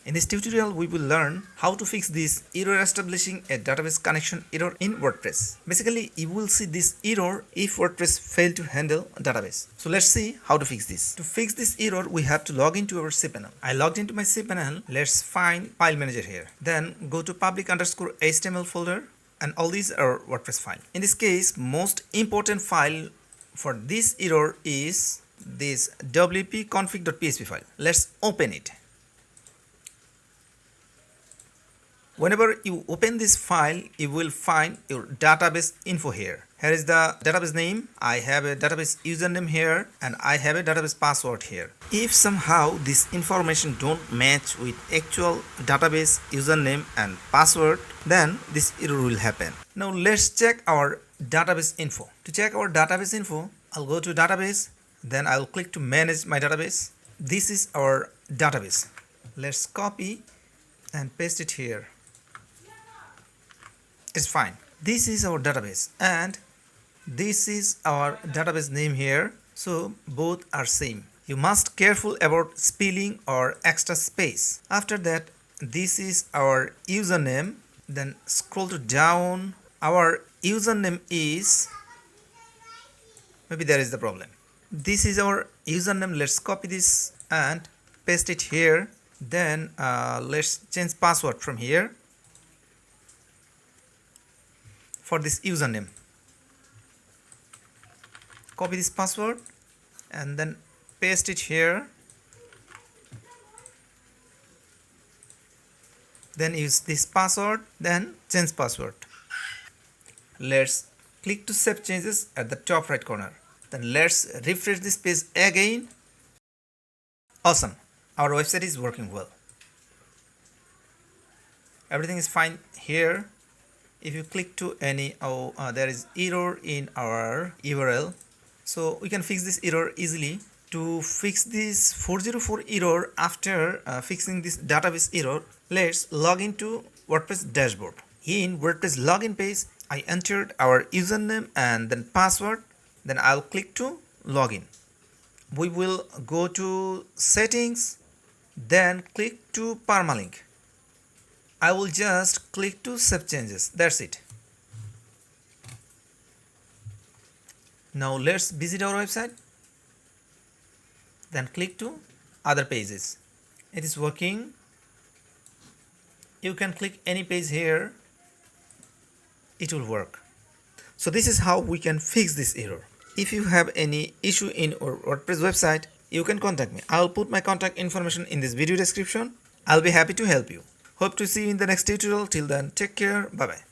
In this tutorial, we will learn how to fix this error establishing a database connection error in WordPress. Basically, you will see this error if WordPress failed to handle a database. So let's see how to fix this. To fix this error, we have to log into our cPanel. I logged into my cPanel. Let's find File Manager here. Then go to public_HTML folder, and all these are WordPress file. In this case, most important file for this error is this wp-config.php file. Let's open it. Whenever you open this file, you will find your database info here. Here is the database name. I have a database username here and I have a database password here. If somehow this information don't match with actual database username and password, then this error will happen. Now let's check our database info. To check our database info, I'll go to database, then I'll click to manage my database. This is our database. Let's copy and paste it here. It's fine. This is our database and this is our database name here, so both are same. You must careful about spelling or extra space. After that, this is our username. Then scroll to down. Our username is, maybe there is the problem. This is our username. Let's copy this and paste it here. Then let's change password from here for this username. Copy this password and then paste it here. Then use this password, then change password. Let's click to save changes at the top right corner. Then let's refresh this page again. Awesome, our website is working well. Everything is fine here. If you click to any, there is error in our URL. So we can fix this error easily. To fix this 404 error after fixing this database error, let's log into WordPress dashboard. In WordPress login page, I entered our username and then password. Then I'll click to login. We will go to settings, then click to permalink. I will just click to save changes. That's it. Now let's visit our website. Then click to other pages. It is working. You can click any page here. It will work. So this is how we can fix this error. If you have any issue in our WordPress website, you can contact me. I'll put my contact information in this video description. I'll be happy to help you. Hope to see you in the next tutorial. Till then, take care. Bye bye.